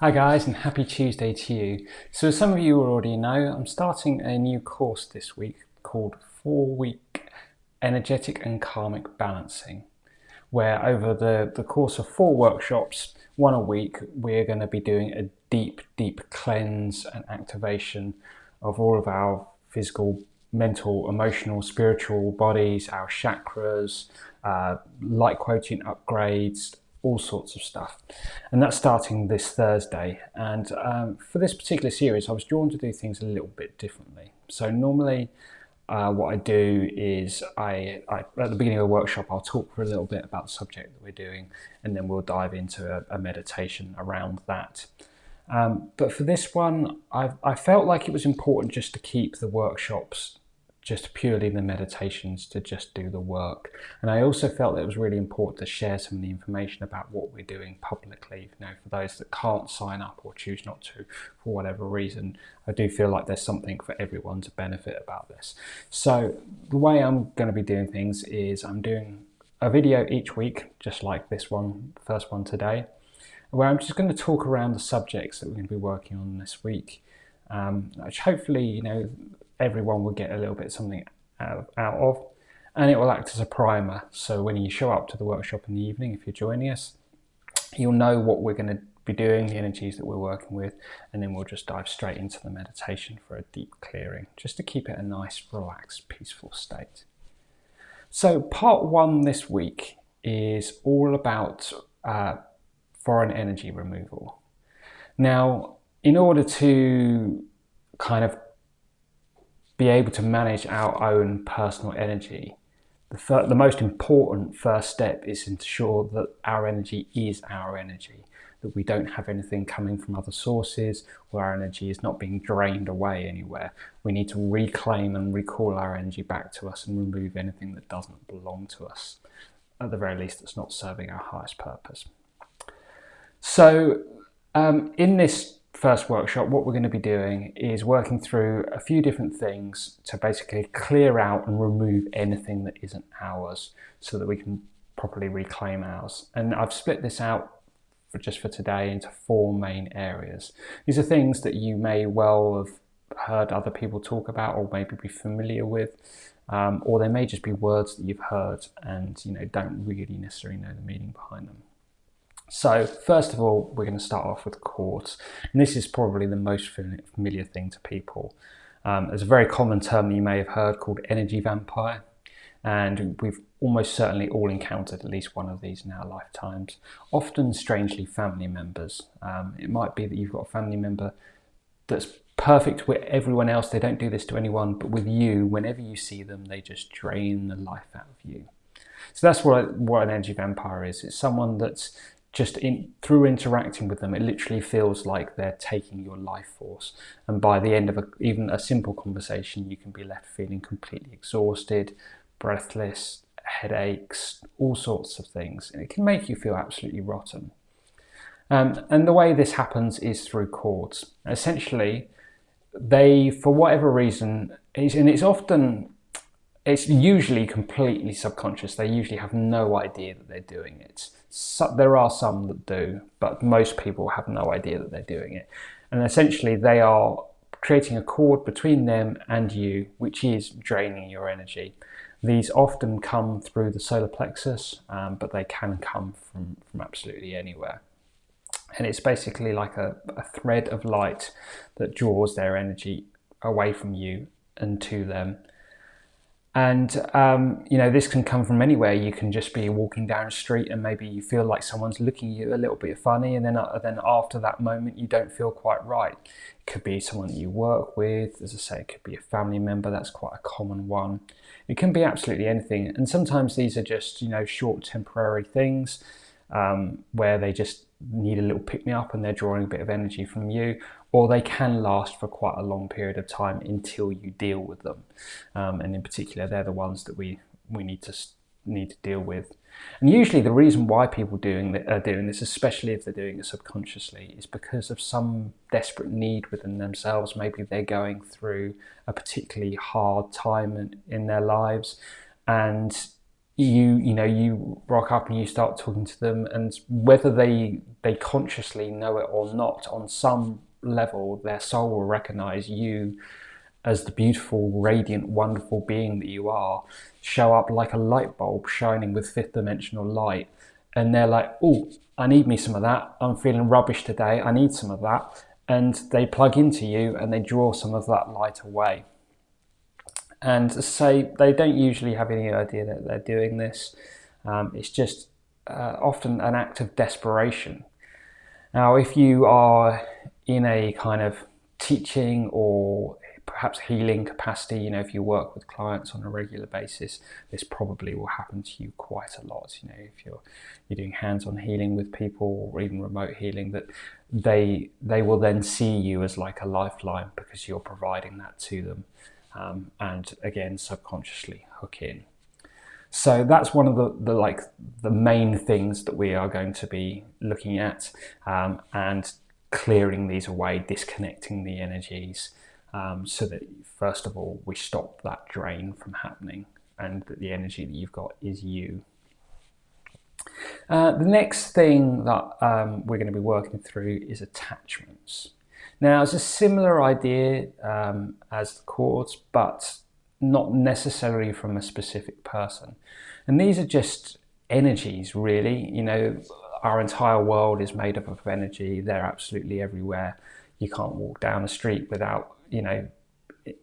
Hi guys, and happy Tuesday to you. So as some of you already know, I'm starting a new course this week called 4-Week Energetic and Karmic Balancing, where over the course of 4 workshops, one a week, we're going to be doing a deep cleanse and activation of all of our physical, mental, emotional, spiritual bodies, our chakras, light quotient upgrades, all sorts of stuff. And that's starting this Thursday. And for this particular series, I was drawn to do things a little bit differently. So normally what I do is I at the beginning of the workshop, I'll talk for a little bit about the subject that we're doing, and then we'll dive into a meditation around that. But for this one, I felt like it was important just to keep the workshops just purely the meditations, to just do the work. And I also felt that it was really important to share some of the information about what we're doing publicly. For those that can't sign up or choose not to for whatever reason, I do feel like there's something for everyone to benefit about this. So the way I'm going to be doing things is I'm doing a video each week, just like this one, the first one today, where I'm just going to talk around the subjects that we're going to be working on this week, which hopefully, everyone will get a little bit something out of, and it will act as a primer. So when you show up to the workshop in the evening, if you're joining us, you'll know what we're going to be doing, the energies that we're working with, and then we'll just dive straight into the meditation for a deep clearing, just to keep it a nice, relaxed, peaceful state. So part 1 this week is all about foreign energy removal. Now, in order to kind of be able to manage our own personal energy, the most important first step is to ensure that our energy is our energy, that we don't have anything coming from other sources, or our energy is not being drained away anywhere. We need to reclaim and recall our energy back to us and remove anything that doesn't belong to us, at the very least that's not serving our highest purpose. So in this first workshop, what we're going to be doing is working through a few different things to basically clear out and remove anything that isn't ours, so that we can properly reclaim ours. And I've split this out just for today into 4 main areas. These are things that you may well have heard other people talk about, or maybe be familiar with, or they may just be words that you've heard and don't really necessarily know the meaning behind them. So first of all, we're going to start off with quartz, and this is probably the most familiar thing to people. There's a very common term that you may have heard called energy vampire, and we've almost certainly all encountered at least one of these in our lifetimes, often strangely family members. It might be that you've got a family member that's perfect with everyone else, they don't do this to anyone, but with you, whenever you see them, they just drain the life out of you. So that's what an energy vampire is. It's someone that's just through interacting with them, it literally feels like they're taking your life force. And by the end of even a simple conversation, you can be left feeling completely exhausted, breathless, headaches, all sorts of things. And it can make you feel absolutely rotten. And the way this happens is through quartz. Essentially, they, for whatever reason, it's usually completely subconscious. They usually have no idea that they're doing it. So, there are some that do, but most people have no idea that they're doing it. And essentially they are creating a cord between them and you, which is draining your energy. These often come through the solar plexus, but they can come from absolutely anywhere. And it's basically like a thread of light that draws their energy away from you and to them. And this can come from anywhere. You can just be walking down the street and maybe you feel like someone's looking at you a little bit funny, and then after that moment you don't feel quite right. It could be someone that you work with, as I say, it could be a family member. That's quite a common one. It can be absolutely anything, and sometimes these are just short temporary things where they just need a little pick-me-up and they're drawing a bit of energy from you, or they can last for quite a long period of time until you deal with them. And in particular, they're the ones that we need to deal with. And usually the reason why people are doing this, especially if they're doing it subconsciously, is because of some desperate need within themselves. Maybe they're going through a particularly hard time in their lives, and you rock up and you start talking to them, and whether they consciously know it or not, on some level their soul will recognize you as the beautiful, radiant, wonderful being that you are, show up like a light bulb shining with fifth dimensional light. And they're like, oh, I need me some of that. I'm feeling rubbish today. I need some of that. And they plug into you and they draw some of that light away. And say they don't usually have any idea that they're doing this. It's just often an act of desperation. Now, if you are in a kind of teaching or perhaps healing capacity, if you work with clients on a regular basis, this probably will happen to you quite a lot. If you're doing hands-on healing with people or even remote healing, that they will then see you as like a lifeline because you're providing that to them, and again subconsciously hook in. So that's one of the main things that we are going to be looking at, and clearing these away, disconnecting the energies, so that first of all we stop that drain from happening, and that the energy that you've got is you. The next thing that we're going to be working through is attachments. Now, it's a similar idea as the Quartz, but not necessarily from a specific person. And these are just energies, really. Our entire world is made up of energy. They're absolutely everywhere. You can't walk down the street without,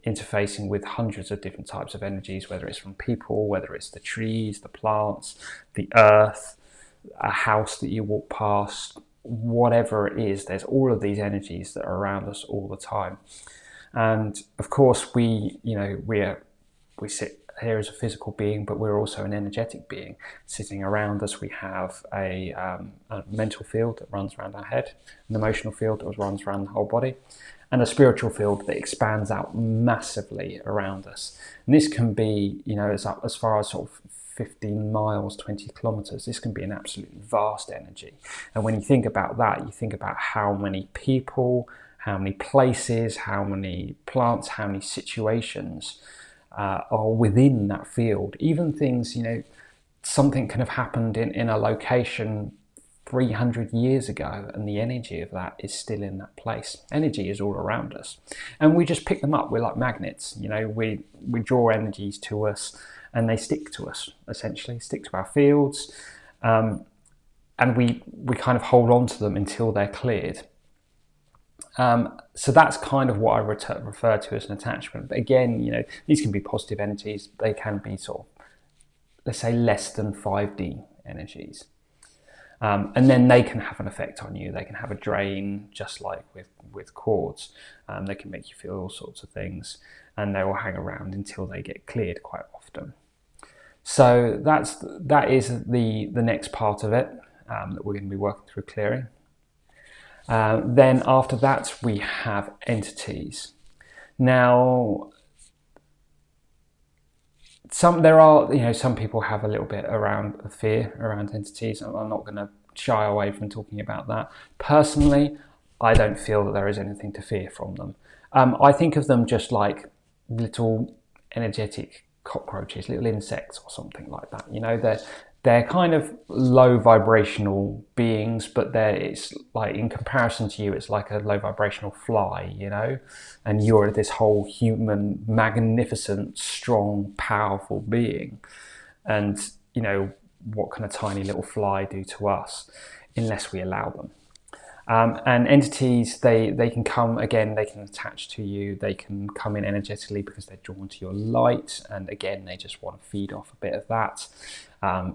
interfacing with hundreds of different types of energies, whether it's from people, whether it's the trees, the plants, the earth, a house that you walk past, whatever it is. There's all of these energies that are around us all the time. And of course, we sit here as a physical being, but we're also an energetic being. Sitting around us, we have a mental field that runs around our head, an emotional field that runs around the whole body, and a spiritual field that expands out massively around us. And this can be, as far as sort of 15 miles, 20 kilometers. This can be an absolutely vast energy. And when you think about that, you think about how many people, how many places, how many plants, how many situations are within that field. Even things, something can have happened in a location 300 years ago, and the energy of that is still in that place. Energy is all around us, and we just pick them up. We're like magnets. We draw energies to us, and they stick to us, essentially, stick to our fields, and we kind of hold on to them until they're cleared. So that's kind of what I refer to as an attachment. But again, these can be positive energies. They can be sort of, let's say, less than 5D energies. And then they can have an effect on you. They can have a drain, just like with Quartz. They can make you feel all sorts of things, and they will hang around until they get cleared quite often. So that is the next part of it that we're going to be working through clearing. Then after that, we have entities. Now, some people have a little bit around fear around entities. I'm not going to shy away from talking about that. Personally, I don't feel that there is anything to fear from them. I think of them just like little energetic cockroaches, little insects or something like that. They're kind of low vibrational beings, but it's like, in comparison to you, it's like a low vibrational fly, and you're this whole human, magnificent, strong, powerful being. And, what can a tiny little fly do to us unless we allow them? And entities, they can come, again, they can attach to you, they can come in energetically because they're drawn to your light, and again, they just want to feed off a bit of that.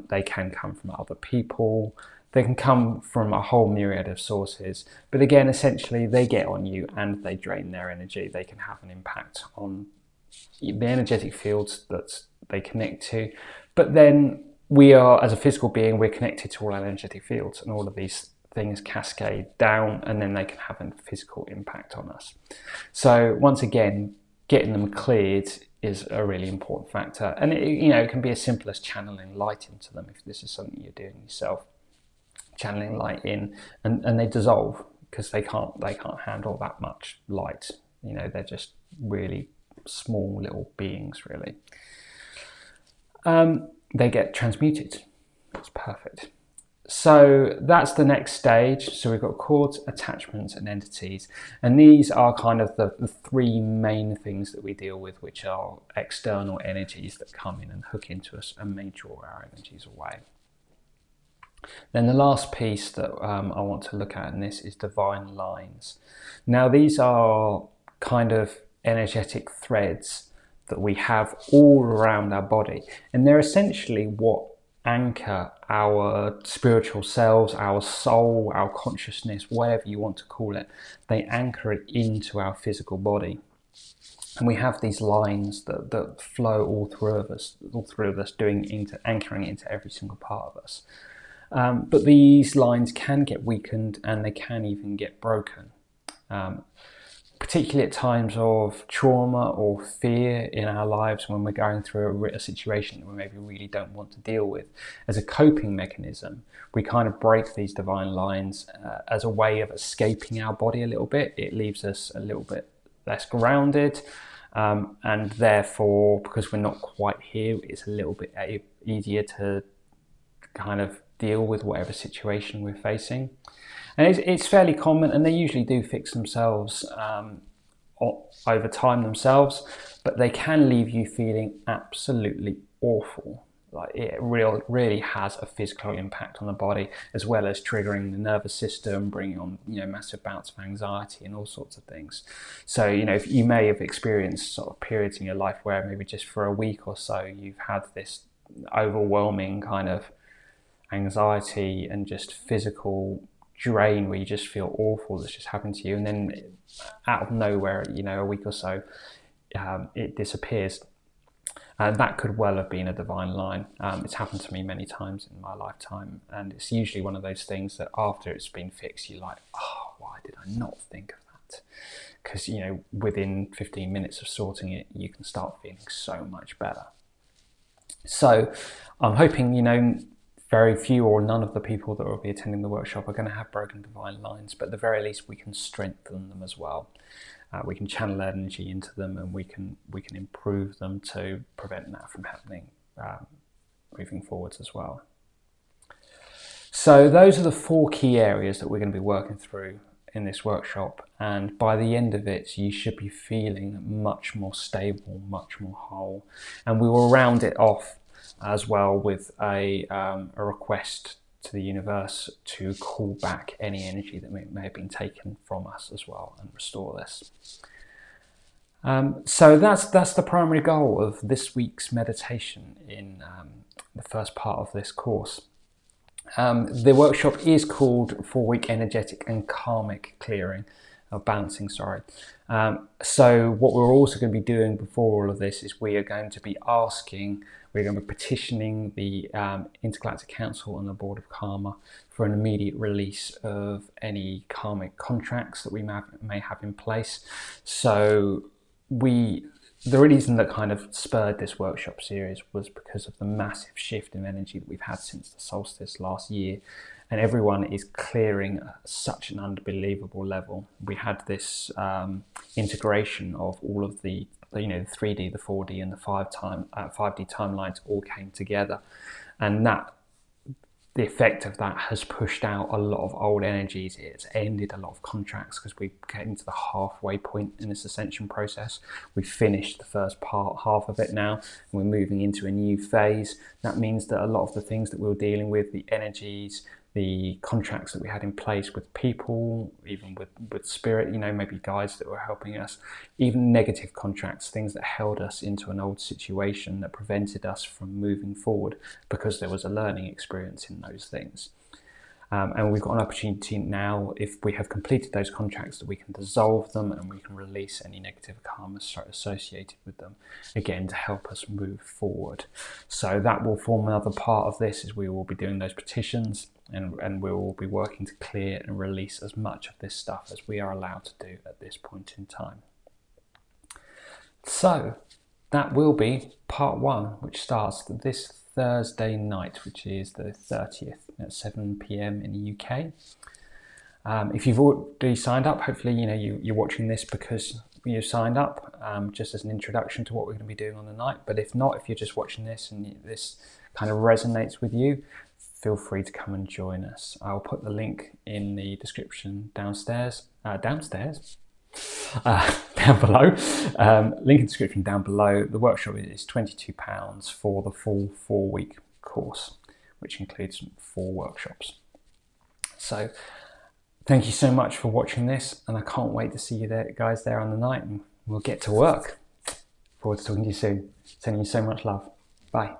They can come from other people, they can come from a whole myriad of sources, but again, essentially, they get on you and they drain their energy. They can have an impact on the energetic fields that they connect to, but then we are, as a physical being, we're connected to all our energetic fields, and all of these things cascade down, and then they can have a physical impact on us. So once again, getting them cleared is a really important factor, and it can be as simple as channeling light into them. If this is something you're doing yourself, channeling light in, and they dissolve because they can't handle that much light. They're just really small little beings, really. they get transmuted. That's perfect. So that's the next stage. So we've got quartz, attachments and entities. And these are kind of the three main things that we deal with, which are external energies that come in and hook into us and may draw our energies away. Then the last piece that I want to look at in this is divine lines. Now these are kind of energetic threads that we have all around our body. And they're essentially what anchor our spiritual selves, our soul, our consciousness, whatever you want to call it. They anchor it into our physical body. And we have these lines that flow all through of us, anchoring into every single part of us. But these lines can get weakened and they can even get broken. Particularly at times of trauma or fear in our lives, when we're going through a situation that we maybe really don't want to deal with. As a coping mechanism, we kind of break these divine lines as a way of escaping our body a little bit. It leaves us a little bit less grounded, and therefore, because we're not quite here, it's a little bit easier to kind of deal with whatever situation we're facing. And it's fairly common, and they usually do fix themselves over time themselves, but they can leave you feeling absolutely awful. Like it really has a physical impact on the body, as well as triggering the nervous system, bringing on massive bouts of anxiety and all sorts of things. So if you may have experienced sort of periods in your life where maybe just for a week or so you've had this overwhelming kind of anxiety and just physical drain where you just feel awful that's just happened to you, and then out of nowhere, a week or so, it disappears. And that could well have been a divine line. It's happened to me many times in my lifetime, and it's usually one of those things that after it's been fixed, you're like, oh, why did I not think of that? Because within 15 minutes of sorting it, you can start feeling so much better. So I'm hoping very few or none of the people that will be attending the workshop are going to have broken divine lines, but at the very least we can strengthen them as well. We can channel energy into them, and we can improve them to prevent that from happening moving forwards as well. So those are the 4 key areas that we're going to be working through in this workshop, and by the end of it you should be feeling much more stable, much more whole. And we will round it off as well with a request to the universe to call back any energy that may have been taken from us as well, and restore this. So that's the primary goal of this week's meditation in the first part of this course. The workshop is called 4-week Energetic and Karmic Balancing. So what we're also going to be doing before all of this is we're going to be petitioning the Intergalactic Council and the Board of Karma for an immediate release of any karmic contracts that we may have in place. So the reason that kind of spurred this workshop series was because of the massive shift in energy that we've had since the solstice last year, and everyone is clearing at such an unbelievable level. We had this integration of all of the 3D, the 4D and the 5D timelines all came together, and the effect of that has pushed out a lot of old energies. It's ended a lot of contracts because we're getting to the halfway point in this ascension process. We've finished the first half of it now, and we're moving into a new phase. That means that a lot of the things that we were dealing with, the energies, the contracts that we had in place with people, even with spirit, maybe guides that were helping us, even negative contracts, things that held us into an old situation that prevented us from moving forward because there was a learning experience in those things. And we've got an opportunity now, if we have completed those contracts, that we can dissolve them and we can release any negative karma associated with them, again, to help us move forward. So that will form another part of this, is we will be doing those petitions, and we will be working to clear and release as much of this stuff as we are allowed to do at this point in time. So that will be part 1, which starts this Thursday night, which is the 30th at 7 p.m. in the UK. If you've already signed up, hopefully you're watching this because you signed up, just as an introduction to what we're going to be doing on the night. But if not, if you're just watching this and this kind of resonates with you, feel free to come and join us. I'll put the link in the description downstairs, down below. Link in the description down below. The workshop is £22 for the full 4-week course, which includes 4 workshops. So thank you so much for watching this, and I can't wait to see you guys there on the night, and we'll get to work. Forward to talking to you soon. Sending you so much love. Bye.